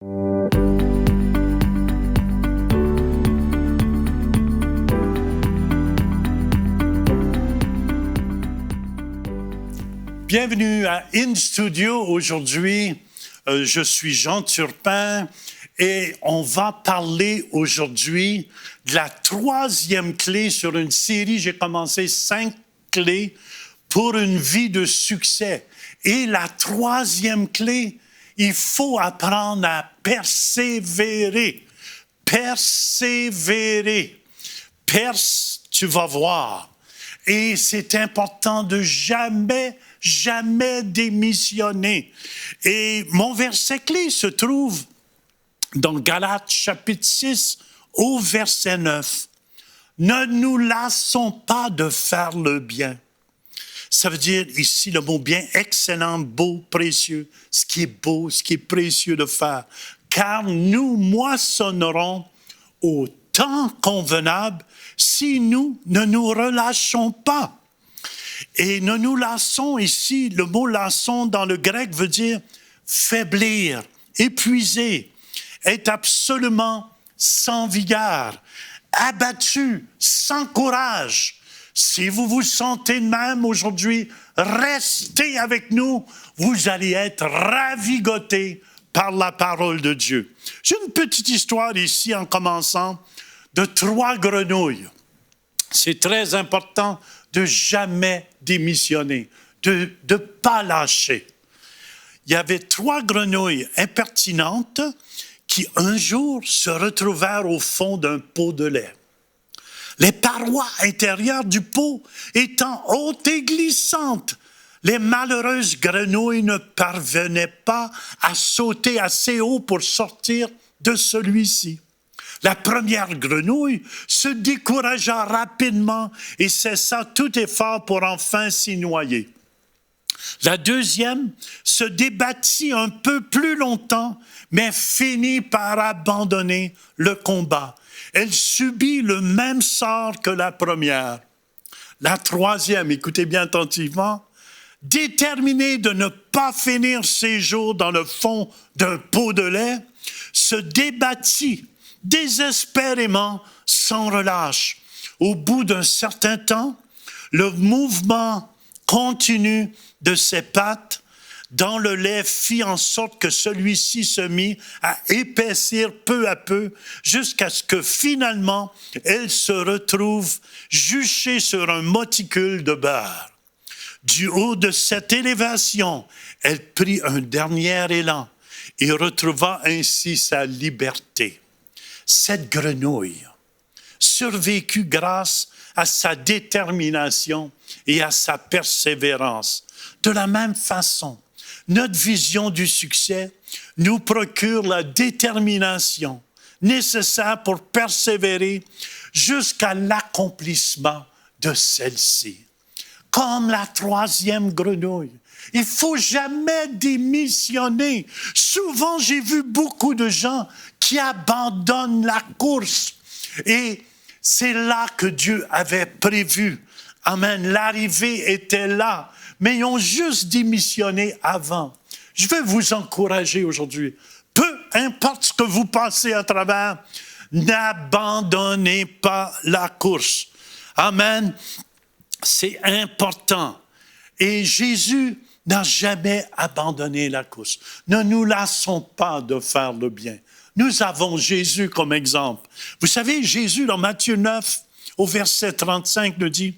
Bienvenue à In Studio. Aujourd'hui, je suis Jean Turpin et on va parler aujourd'hui de la troisième clé sur une série. J'ai commencé 5 clés pour une vie de succès. Et la troisième clé, il faut apprendre à persévérer. Persévérer. Tu vas voir. Et c'est important de jamais démissionner. Et mon verset clé se trouve dans Galates chapitre 6 au verset 9. Ne nous lassons pas de faire le bien. Ça veut dire ici le mot bien, excellent, beau, précieux, ce qui est beau, ce qui est précieux de faire. Car nous moissonnerons au temps convenable si nous ne nous relâchons pas. Et ne nous lassons ici, le mot lasson dans le grec veut dire faiblir, épuiser, être absolument sans vigueur, abattu, sans courage. Si vous vous sentez de même aujourd'hui, restez avec nous, vous allez être ravigotés par la parole de Dieu. J'ai une petite histoire ici en commençant de 3 grenouilles. C'est très important de jamais démissionner, de ne pas lâcher. Il y avait 3 grenouilles impertinentes qui un jour se retrouvèrent au fond d'un pot de lait. Les parois intérieures du pot étant hautes et glissantes, les malheureuses grenouilles ne parvenaient pas à sauter assez haut pour sortir de celui-ci. La première grenouille se découragea rapidement et cessa tout effort pour enfin s'y noyer. La deuxième se débattit un peu plus longtemps, mais finit par abandonner le combat. Elle subit le même sort que la première. La troisième, écoutez bien attentivement, déterminée de ne pas finir ses jours dans le fond d'un pot de lait, se débattit désespérément, sans relâche. Au bout d'un certain temps, le mouvement continu de ses pattes dans le lait fit en sorte que celui-ci se mit à épaissir peu à peu jusqu'à ce que finalement, elle se retrouve juchée sur un monticule de beurre. Du haut de cette élévation, elle prit un dernier élan et retrouva ainsi sa liberté. Cette grenouille survécut grâce à sa détermination et à sa persévérance. De la même façon, notre vision du succès nous procure la détermination nécessaire pour persévérer jusqu'à l'accomplissement de celle-ci. Comme la troisième grenouille, il ne faut jamais démissionner. Souvent, j'ai vu beaucoup de gens qui abandonnent la course. Et c'est là que Dieu avait prévu. Amen. L'arrivée était là. Mais ils ont juste démissionné avant. Je vais vous encourager aujourd'hui. Peu importe ce que vous passez à travers, n'abandonnez pas la course. Amen. C'est important. Et Jésus n'a jamais abandonné la course. Ne nous lassons pas de faire le bien. Nous avons Jésus comme exemple. Vous savez, Jésus, dans Matthieu 9, au verset 35, nous dit,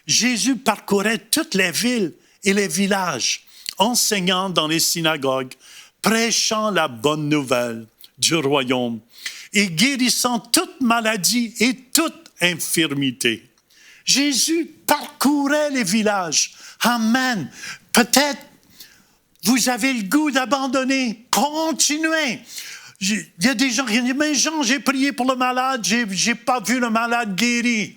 Jésus parcourait toutes les villes et les villages, enseignant dans les synagogues, prêchant la bonne nouvelle du royaume et guérissant toute maladie et toute infirmité. Jésus parcourait les villages. Amen. Peut-être vous avez le goût d'abandonner. Continuez. Il y a des gens qui disent, mais Jean, j'ai prié pour le malade, j'ai pas vu le malade guéri.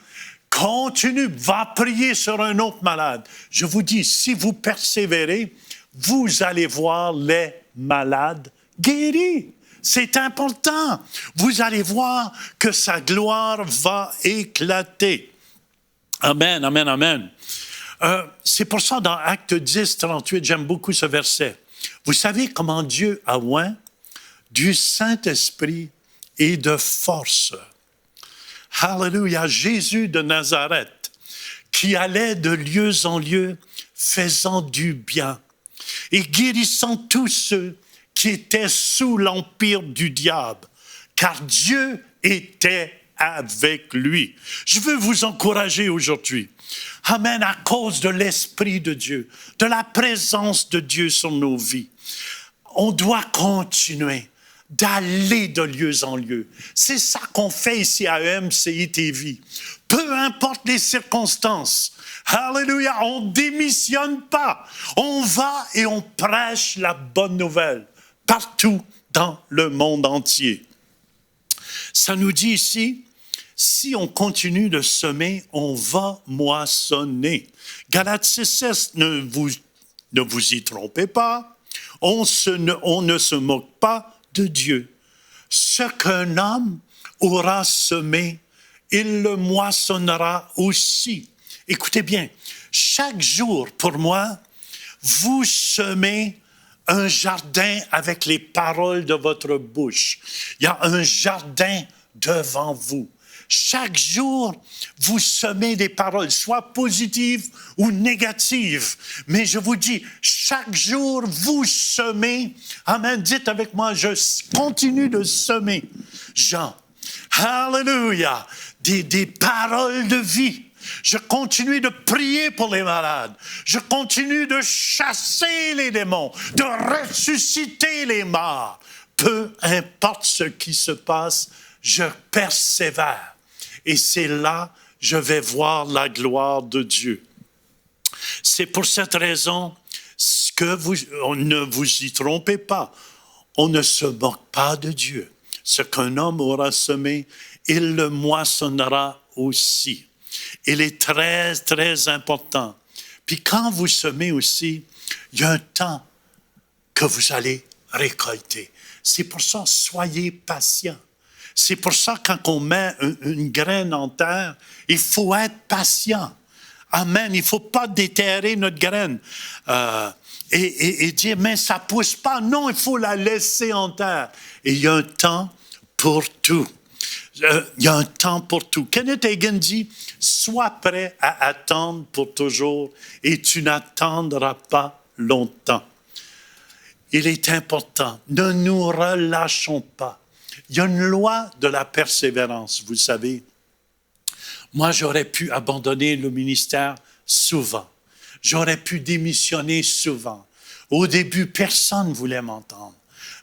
Continue, va prier sur un autre malade. Je vous dis, si vous persévérez, vous allez voir les malades guéris. C'est important. Vous allez voir que sa gloire va éclater. Amen, amen, amen. C'est pour ça, dans Actes 10, 38, j'aime beaucoup ce verset. Vous savez comment Dieu a oint du Saint-Esprit et de force. Alléluia, Jésus de Nazareth, qui allait de lieu en lieu, faisant du bien et guérissant tous ceux qui étaient sous l'empire du diable, car Dieu était avec lui. Je veux vous encourager aujourd'hui. Amen, à cause de l'Esprit de Dieu, de la présence de Dieu sur nos vies. On doit continuer d'aller de lieu en lieu. C'est ça qu'on fait ici à EMCI TV. Peu importe les circonstances, alléluia, on ne démissionne pas. On va et on prêche la bonne nouvelle partout dans le monde entier. Ça nous dit ici, si on continue de semer, on va moissonner. Galates 6,16, ne vous y trompez pas, on ne se moque pas de Dieu. Ce qu'un homme aura semé, il le moissonnera aussi. Écoutez bien, chaque jour, pour moi, vous semez un jardin avec les paroles de votre bouche. Il y a un jardin devant vous. Chaque jour, vous semez des paroles, soit positives ou négatives. Mais je vous dis, chaque jour, vous semez. Amen. Dites avec moi, je continue de semer. Jean, alléluia, des paroles de vie. Je continue de prier pour les malades. Je continue de chasser les démons, de ressusciter les morts. Peu importe ce qui se passe, je persévère. Et c'est là que je vais voir la gloire de Dieu. C'est pour cette raison que ne vous y trompez pas. On ne se moque pas de Dieu. Ce qu'un homme aura semé, il le moissonnera aussi. Il est très, très important. Puis quand vous semez aussi, il y a un temps que vous allez récolter. C'est pour ça, soyez patients. C'est pour ça, quand on met une graine en terre, il faut être patient. Amen. Il ne faut pas déterrer notre graine et dire, mais ça ne pousse pas. Non, il faut la laisser en terre. Et il y a un temps pour tout. Il y a un temps pour tout. Kenneth Hagin dit, sois prêt à attendre pour toujours et tu n'attendras pas longtemps. Il est important, ne nous relâchons pas. Il y a une loi de la persévérance, vous savez. Moi, j'aurais pu abandonner le ministère souvent. J'aurais pu démissionner souvent. Au début, personne ne voulait m'entendre.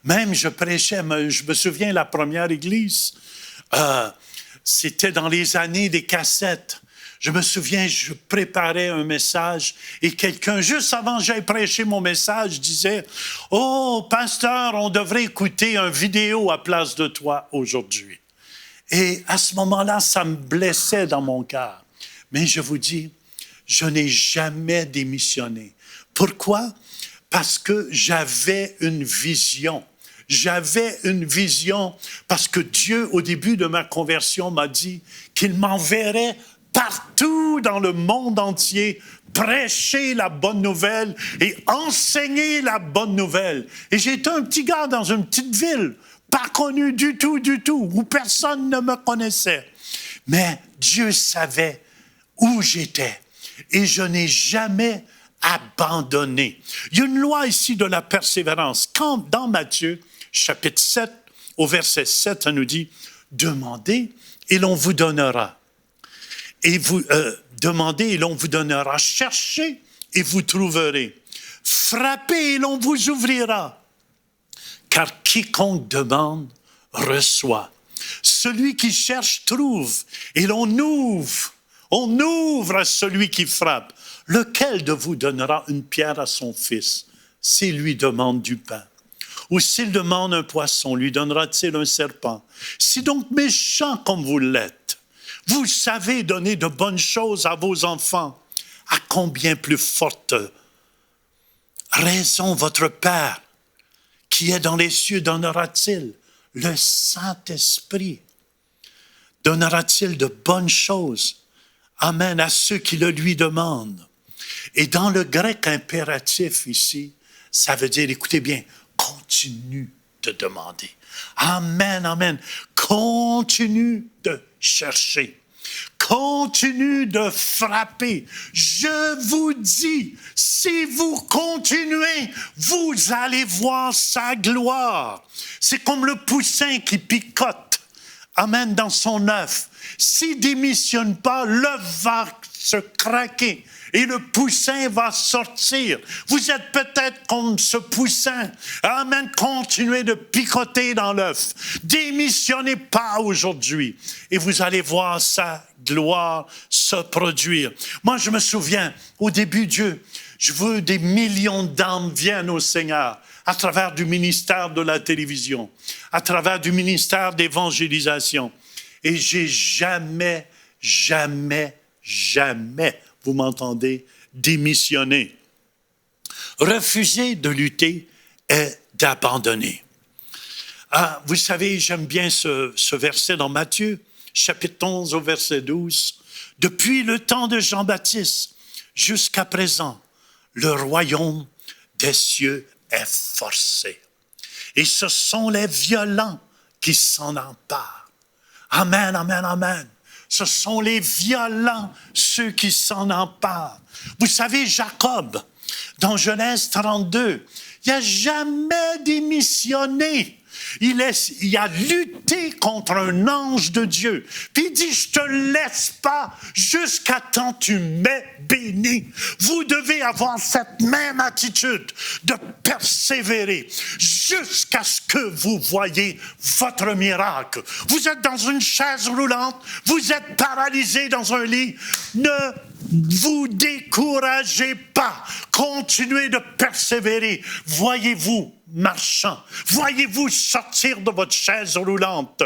Même je prêchais, je me souviens, la première église, c'était dans les années des cassettes. Je me souviens, je préparais un message et quelqu'un, juste avant que j'aille prêcher mon message, disait « Oh, pasteur, on devrait écouter une vidéo à place de toi aujourd'hui. » Et à ce moment-là, ça me blessait dans mon cœur. Mais je vous dis, je n'ai jamais démissionné. Pourquoi? Parce que j'avais une vision. J'avais une vision parce que Dieu, au début de ma conversion, m'a dit qu'il m'enverrait partout dans le monde entier, prêcher la bonne nouvelle et enseigner la bonne nouvelle. Et j'étais un petit gars dans une petite ville, pas connu du tout, où personne ne me connaissait. Mais Dieu savait où j'étais et je n'ai jamais abandonné. Il y a une loi ici de la persévérance. Quand dans Matthieu, chapitre 7, au verset 7, ça nous dit « Demandez et l'on vous donnera. Et vous demandez et l'on vous donnera. Cherchez et vous trouverez. Frappez et l'on vous ouvrira. Car quiconque demande, reçoit. Celui qui cherche, trouve. Et l'on ouvre. On ouvre à celui qui frappe. Lequel de vous donnera une pierre à son fils s'il lui demande du pain? Ou s'il demande un poisson, lui donnera-t-il un serpent? Si donc méchant comme vous l'êtes, vous savez donner de bonnes choses à vos enfants, à combien plus forte raison votre Père qui est dans les cieux donnera-t-il? Le Saint-Esprit donnera-t-il de bonnes choses? Amen, à ceux qui le lui demandent. Et dans le grec impératif ici, ça veut dire, écoutez bien, continue de demander. Amen, amen. Continue de chercher. Continue de frapper. Je vous dis, si vous continuez, vous allez voir sa gloire. C'est comme le poussin qui picote, amen, dans son œuf. S'il ne démissionne pas, l'œuf va se craquer et le poussin va sortir. Vous êtes peut-être comme ce poussin. Amen. Continuez de picoter dans l'œuf. Démissionnez pas aujourd'hui et vous allez voir sa gloire se produire. Moi, je me souviens, au début, Dieu, je veux des millions d'âmes viennent au Seigneur à travers du ministère de la télévision, à travers du ministère d'évangélisation. Et j'ai jamais, vous m'entendez, démissionner. Refuser de lutter est d'abandonner. Ah, vous savez, j'aime bien ce verset dans Matthieu, chapitre 11 au verset 12. Depuis le temps de Jean-Baptiste jusqu'à présent, le royaume des cieux est forcé. Et ce sont les violents qui s'en emparent. Amen, amen, amen. Ce sont les violents, ceux qui s'en emparent. Vous savez, Jacob, dans Genèse 32, il n'a jamais démissionné. Il a lutté contre un ange de Dieu. Puis il dit, je te laisse pas jusqu'à temps que tu m'aies béni. Vous devez avoir cette même attitude de persévérer jusqu'à ce que vous voyez votre miracle. Vous êtes dans une chaise roulante, vous êtes paralysé dans un lit. Ne vous découragez pas. Continuez de persévérer. Voyez-vous marchant. Voyez-vous sortir de votre chaise roulante.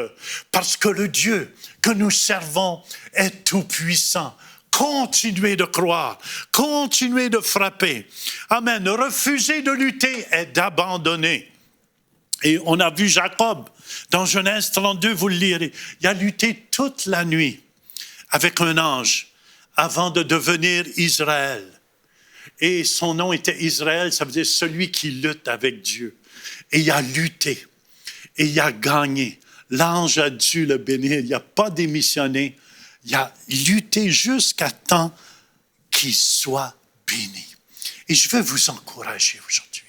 Parce que le Dieu que nous servons est tout-puissant. Continuez de croire. Continuez de frapper. Amen. Refuser de lutter est d'abandonner. Et on a vu Jacob dans Genèse 32, vous le lirez. Il a lutté toute la nuit avec un ange avant de devenir Israël. Et son nom était Israël, ça veut dire celui qui lutte avec Dieu. Et il a lutté. Et il a gagné. L'ange a dû le bénir. Il n'a pas démissionné. Il a lutté jusqu'à temps qu'il soit béni. Et je veux vous encourager aujourd'hui.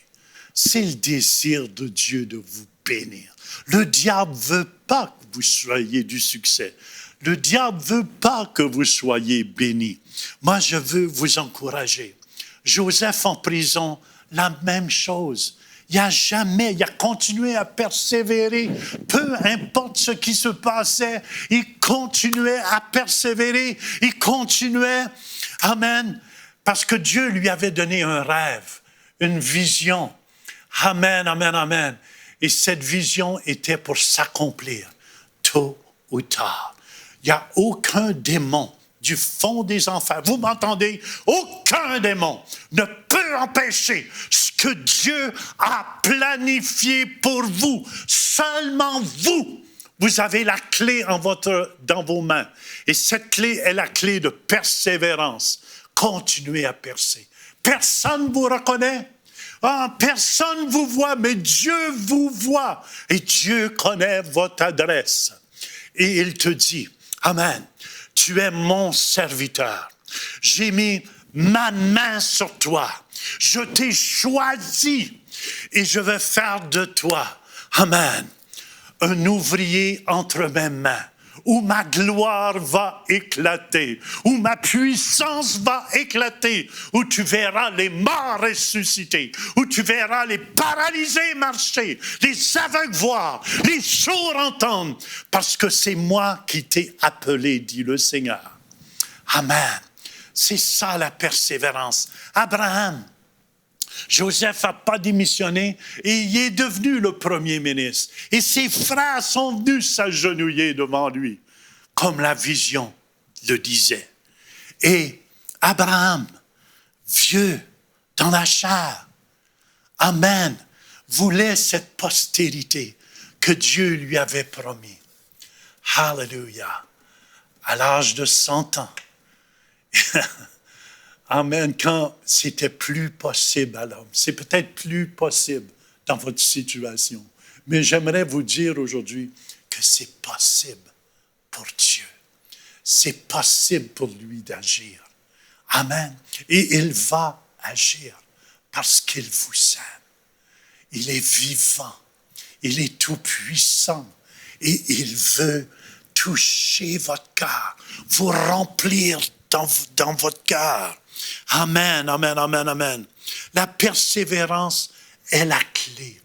C'est le désir de Dieu de vous bénir. Le diable ne veut pas que vous soyez du succès. Le diable ne veut pas que vous soyez bénis. Moi, je veux vous encourager. Joseph en prison, la même chose. Il a continué à persévérer. Peu importe ce qui se passait, il continuait à persévérer. Il continuait, amen, parce que Dieu lui avait donné un rêve, une vision. Amen, amen, amen. Et cette vision était pour s'accomplir tôt ou tard. Il n'y a aucun démon du fond des enfers. Vous m'entendez? Aucun démon ne peut empêcher ce que Dieu a planifié pour vous. Seulement vous. Vous avez la clé dans vos mains. Et cette clé est la clé de persévérance. Continuez à percer. Personne ne vous reconnaît. Personne ne vous voit, mais Dieu vous voit. Et Dieu connaît votre adresse. Et il te dit, amen, tu es mon serviteur. J'ai mis ma main sur toi. Je t'ai choisi et je vais faire de toi, amen, un ouvrier entre mes mains, où ma gloire va éclater, où ma puissance va éclater, où tu verras les morts ressusciter, où tu verras les paralysés marcher, les aveugles voir, les sourds entendre, parce que c'est moi qui t'ai appelé, dit le Seigneur. Amen. C'est ça la persévérance. Abraham, Joseph n'a pas démissionné et il est devenu le premier ministre. Et ses frères sont venus s'agenouiller devant lui, comme la vision le disait. Et Abraham, vieux dans la chair, amen, voulait cette postérité que Dieu lui avait promis. Alléluia. À l'âge de 100 ans. Amen, quand c'était plus possible à l'homme. C'est peut-être plus possible dans votre situation. Mais j'aimerais vous dire aujourd'hui que c'est possible pour Dieu. C'est possible pour lui d'agir. Amen. Et il va agir parce qu'il vous aime. Il est vivant. Il est tout-puissant. Et il veut toucher votre cœur, vous remplir dans votre cœur. Amen, amen, amen, amen. La persévérance est la clé.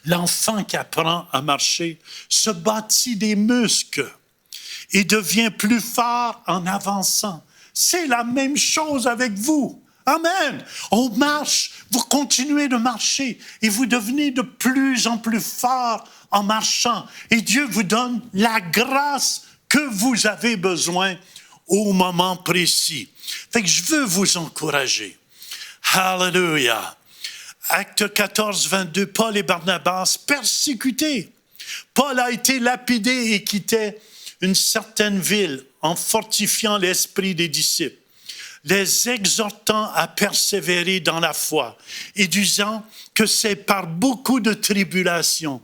L'enfant qui apprend à marcher se bâtit des muscles et devient plus fort en avançant. C'est la même chose avec vous. Amen. On marche, vous continuez de marcher et vous devenez de plus en plus fort en marchant. Et Dieu vous donne la grâce que vous avez besoin au moment précis. Fait que je veux vous encourager. Hallelujah. Acte 14, 22, Paul et Barnabas persécutés. Paul a été lapidé et quittait une certaine ville en fortifiant l'esprit des disciples, les exhortant à persévérer dans la foi et disant que c'est par beaucoup de tribulations,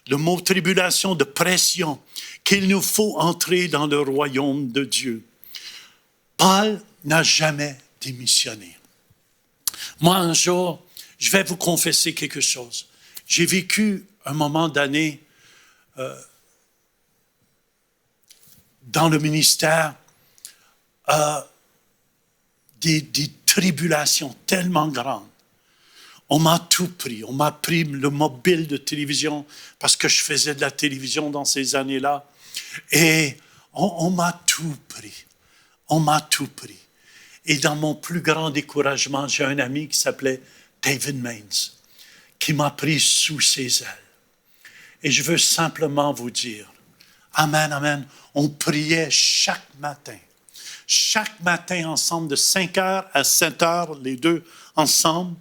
le mot tribulation de pression, qu'il nous faut entrer dans le royaume de Dieu. Paul n'a jamais démissionné. Moi, un jour, je vais vous confesser quelque chose. J'ai vécu un moment d'année dans le ministère, des tribulations tellement grandes. On m'a tout pris. On m'a pris le mobile de télévision parce que je faisais de la télévision dans ces années-là. Et on m'a tout pris. On m'a tout pris. Et dans mon plus grand découragement, j'ai un ami qui s'appelait David Maines, qui m'a pris sous ses ailes. Et je veux simplement vous dire, amen, amen, on priait chaque matin ensemble de 5h à 7h, les deux ensemble.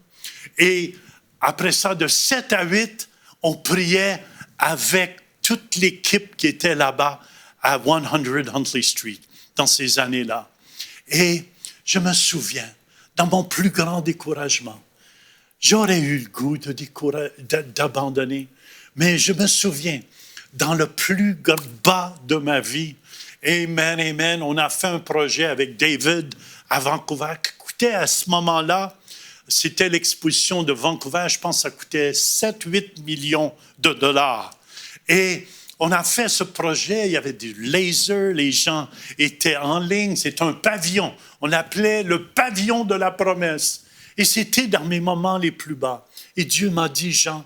Et après ça, de 7 à 8, on priait avec toute l'équipe qui était là-bas à 100 Huntley Street, dans ces années-là. Et je me souviens, dans mon plus grand découragement, j'aurais eu le goût d'abandonner, mais je me souviens, dans le plus bas de ma vie, amen, amen, on a fait un projet avec David à Vancouver qui coûtait à ce moment-là, c'était l'exposition de Vancouver, je pense que ça coûtait 7-8 millions de dollars. Et on a fait ce projet, il y avait des lasers, les gens étaient en ligne, c'était un pavillon. On l'appelait le pavillon de la promesse. Et c'était dans mes moments les plus bas. Et Dieu m'a dit, Jean,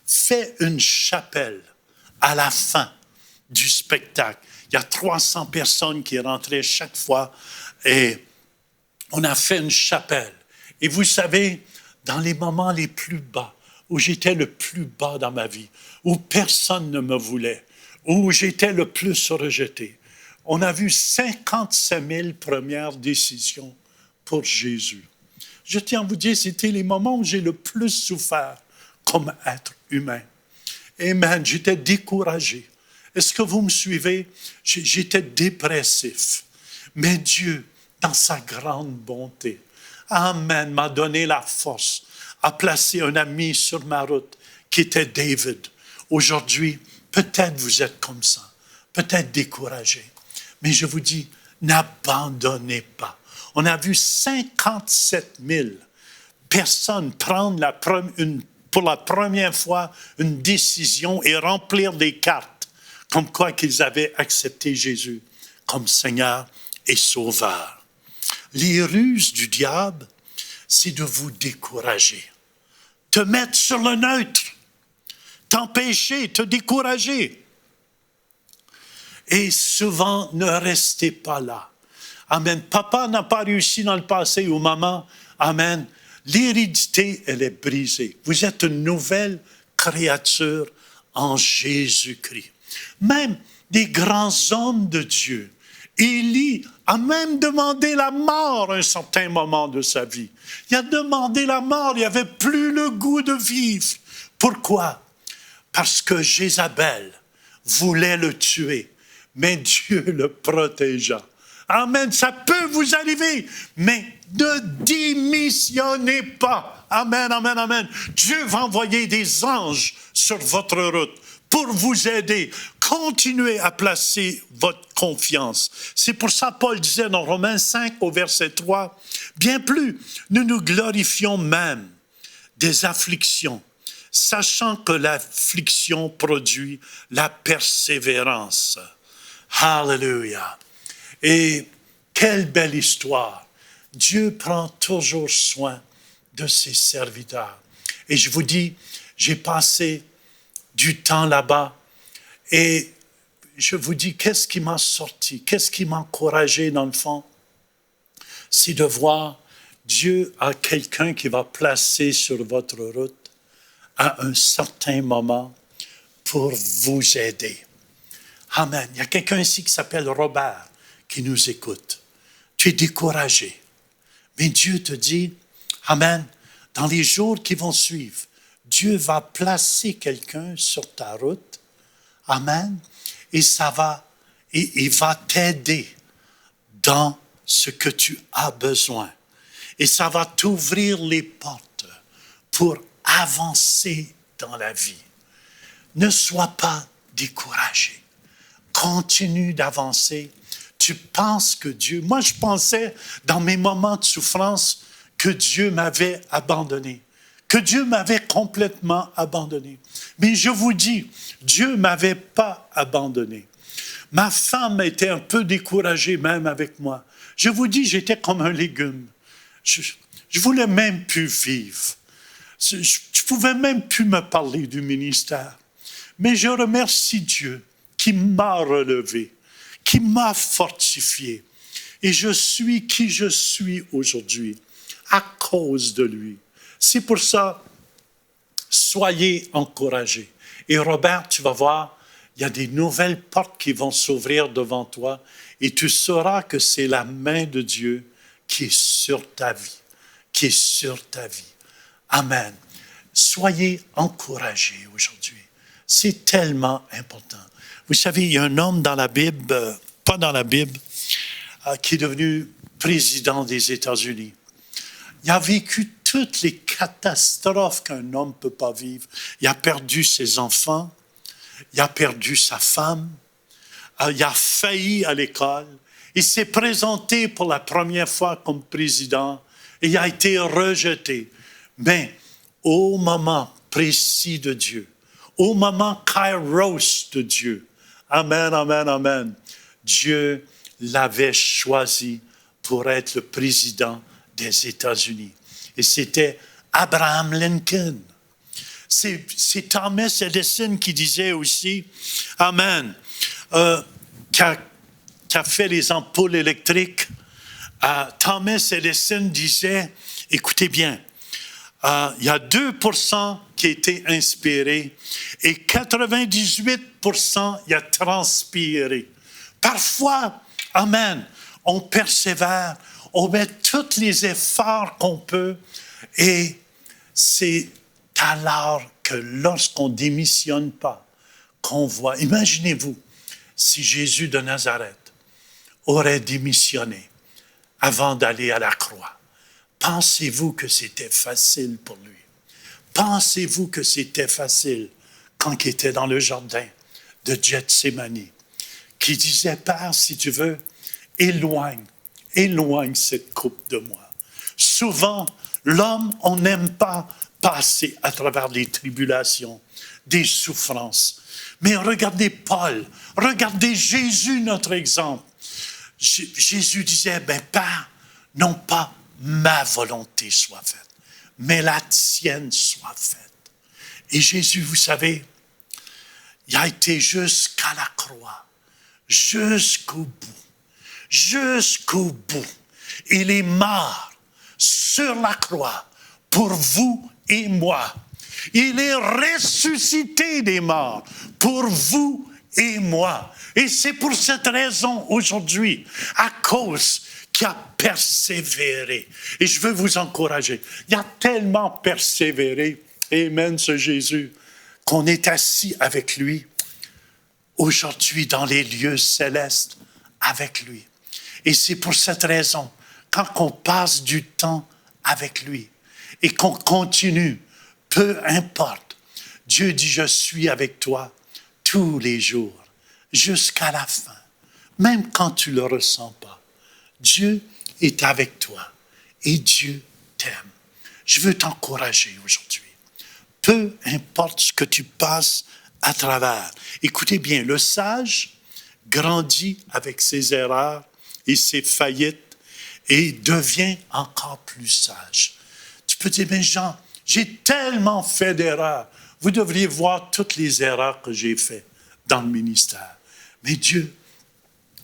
fais une chapelle à la fin du spectacle. Il y a 300 personnes qui rentraient chaque fois et on a fait une chapelle. Et vous savez, dans les moments les plus bas, où j'étais le plus bas dans ma vie, où personne ne me voulait, où j'étais le plus rejeté, on a vu 57 000 premières décisions pour Jésus. Je tiens à vous dire, c'était les moments où j'ai le plus souffert comme être humain. Amen, j'étais découragé. Est-ce que vous me suivez? J'étais dépressif. Mais Dieu, dans sa grande bonté, amen, m'a donné la force, a placé un ami sur ma route qui était David. Aujourd'hui, peut-être vous êtes comme ça, peut-être découragé. Mais je vous dis, n'abandonnez pas. On a vu 57 000 personnes prendre pour la première fois une décision et remplir des cartes, comme quoi qu'ils avaient accepté Jésus comme Seigneur et Sauveur. Les ruses du diable, c'est de vous décourager, te mettre sur le neutre, t'empêcher, te décourager. Et souvent, ne restez pas là. Amen. Papa n'a pas réussi dans le passé ou maman. Amen. L'hérédité, elle est brisée. Vous êtes une nouvelle créature en Jésus-Christ. Même des grands hommes de Dieu. Élie a même demandé la mort à un certain moment de sa vie. Il a demandé la mort, il n'avait plus le goût de vivre. Pourquoi? Parce que Jézabel voulait le tuer, mais Dieu le protégea. Amen, ça peut vous arriver, mais ne démissionnez pas. Amen, amen, amen. Dieu va envoyer des anges sur votre route pour vous aider. Continuez à placer votre confiance. C'est pour ça Paul disait dans Romains 5 au verset 3, « Bien plus, nous nous glorifions même des afflictions, sachant que l'affliction produit la persévérance. » Hallelujah. Et quelle belle histoire. Dieu prend toujours soin de ses serviteurs. Et je vous dis, j'ai passé du temps là-bas et je vous dis, qu'est-ce qui m'a sorti? Qu'est-ce qui m'a encouragé dans le fond? C'est de voir Dieu a quelqu'un qui va placer sur votre route à un certain moment pour vous aider. Amen. Il y a quelqu'un ici qui s'appelle Robert qui nous écoute. Tu es découragé. Mais Dieu te dit, Amen, dans les jours qui vont suivre, Dieu va placer quelqu'un sur ta route. Amen. Et il va t'aider dans ce que tu as besoin. Et ça va t'ouvrir les portes pour avancer dans la vie. Ne sois pas découragé. Continue d'avancer. Tu penses que Dieu... Moi, je pensais, dans mes moments de souffrance, que Dieu m'avait abandonné, que Dieu m'avait complètement abandonné. Mais je vous dis, Dieu ne m'avait pas abandonné. Ma femme était un peu découragée même avec moi. Je vous dis, j'étais comme un légume. Je voulais même plus vivre. Je ne pouvais même plus me parler du ministère. Mais je remercie Dieu qui m'a relevé, qui m'a fortifié. Et je suis qui je suis aujourd'hui à cause de lui. C'est pour ça, soyez encouragés. Et Robert, tu vas voir, il y a des nouvelles portes qui vont s'ouvrir devant toi et tu sauras que c'est la main de Dieu qui est sur ta vie, qui est sur ta vie. Amen. Soyez encouragés aujourd'hui. C'est tellement important. Vous savez, il y a un homme dans la Bible, pas dans la Bible, qui est devenu président des États-Unis. Il a vécu toutes les catastrophes qu'un homme ne peut pas vivre. Il a perdu ses enfants, il a perdu sa femme, il a failli à l'école, il s'est présenté pour la première fois comme président et il a été rejeté. Mais au moment précis de Dieu, au moment kairos de Dieu, amen, amen, amen, Dieu l'avait choisi pour être le président des États-Unis. Et c'était Abraham Lincoln. C'est Thomas Edison qui disait aussi, amen, qui a fait les ampoules électriques. Thomas Edison disait, écoutez bien, il y a 2% qui a été inspiré et 98% il a transpiré. Parfois, amen, on persévère, on met tous les efforts qu'on peut et c'est alors que lorsqu'on ne démissionne pas, qu'on voit, imaginez-vous si Jésus de Nazareth aurait démissionné avant d'aller à la croix. Pensez-vous que c'était facile pour lui? Pensez-vous que c'était facile quand il était dans le jardin de Gethsémani, qui disait, Père, si tu veux, éloigne cette coupe de moi. Souvent, l'homme, on n'aime pas passer à travers des tribulations, des souffrances. Mais regardez Paul, regardez Jésus, notre exemple. Jésus disait, Père, non pas ma volonté soit faite, mais la tienne soit faite. Et Jésus, vous savez, il a été jusqu'à la croix, jusqu'au bout. Il est mort sur la croix pour vous et moi. Il est ressuscité des morts pour vous et moi. Et c'est pour cette raison aujourd'hui, à cause qu'il a persévéré. Et je veux vous encourager. Il a tellement persévéré, amen, ce Jésus, qu'on est assis avec lui aujourd'hui dans les lieux célestes avec lui. Et c'est pour cette raison, quand on passe du temps avec lui et qu'on continue, peu importe, Dieu dit, je suis avec toi tous les jours, jusqu'à la fin. Même quand tu ne le ressens pas, Dieu est avec toi et Dieu t'aime. Je veux t'encourager aujourd'hui. Peu importe ce que tu passes à travers. Écoutez bien, le sage grandit avec ses erreurs et ses faillites et devient encore plus sage. Tu peux dire, mais Jean, j'ai tellement fait d'erreurs. Vous devriez voir toutes les erreurs que j'ai faites dans le ministère. Mais Dieu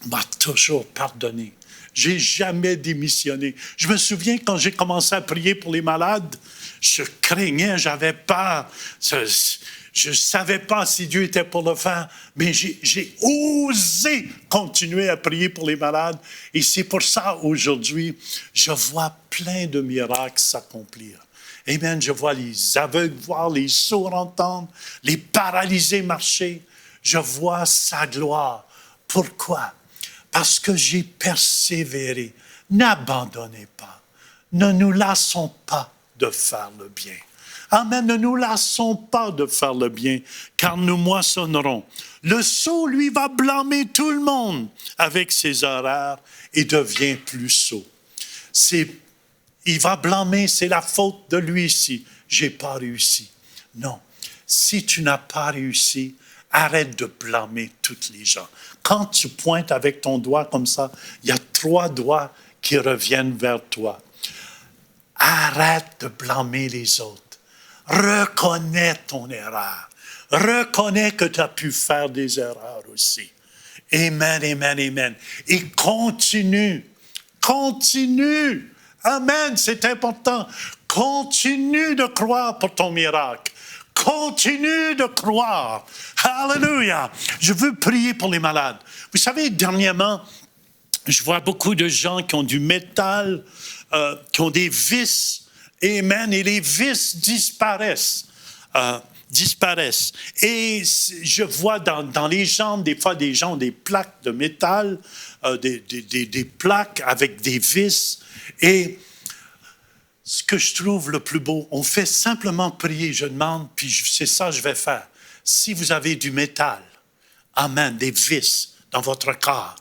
m'a toujours pardonné. J'ai jamais démissionné. Je me souviens quand j'ai commencé à prier pour les malades, je craignais, j'avais peur. Je ne savais pas si Dieu était pour le faire, mais j'ai osé continuer à prier pour les malades. Et c'est pour ça, aujourd'hui, je vois plein de miracles s'accomplir. Amen. Je vois les aveugles voir, les sourds entendre, les paralysés marcher. Je vois sa gloire. Pourquoi? Parce que j'ai persévéré. N'abandonnez pas. Ne nous lassons pas de faire le bien. Amen. Ne nous lassons pas de faire le bien, car nous moissonnerons. Le sot, lui, va blâmer tout le monde avec ses horaires et devient plus sot. Il va blâmer, c'est la faute de lui ici. J'ai pas réussi. Non. Si tu n'as pas réussi, arrête de blâmer toutes les gens. Quand tu pointes avec ton doigt comme ça, il y a 3 doigts qui reviennent vers toi. Arrête de blâmer les autres. Reconnais ton erreur. Reconnais que tu as pu faire des erreurs aussi. Amen, amen, amen. Et continue. Continue. Amen, c'est important. Continue de croire pour ton miracle. Continue de croire. Alléluia. Je veux prier pour les malades. Vous savez, dernièrement, je vois beaucoup de gens qui ont du métal, qui ont des vis. Amen. Et les vis disparaissent. Disparaissent. Et je vois dans les jambes, des fois, des gens ont des plaques de métal, des plaques avec des vis. Et ce que je trouve le plus beau, on fait simplement prier. Je demande, puis c'est ça que je vais faire. Si vous avez du métal, amen, des vis dans votre corps,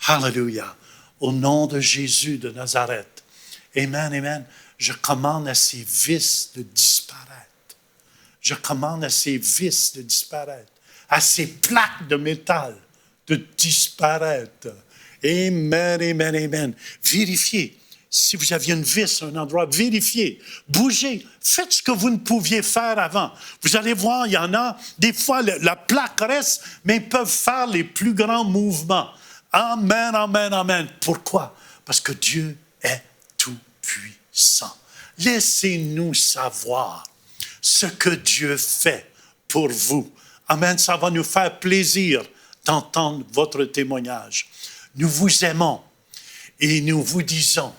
hallelujah, au nom de Jésus de Nazareth, amen, amen, je commande à ces vis de disparaître. Je commande à ces vis de disparaître, à ces plaques de métal de disparaître. Amen, amen, amen. Vérifiez. Si vous aviez une vis à un endroit, vérifiez, bougez, faites ce que vous ne pouviez faire avant. Vous allez voir, il y en a, des fois, la plaque reste, mais ils peuvent faire les plus grands mouvements. Amen, amen, amen. Pourquoi? Parce que Dieu est tout-puissant. Laissez-nous savoir ce que Dieu fait pour vous. Amen, ça va nous faire plaisir d'entendre votre témoignage. Nous vous aimons et nous vous disons,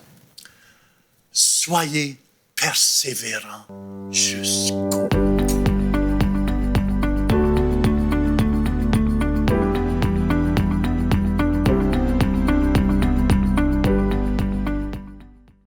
soyez persévérants jusqu'au bout.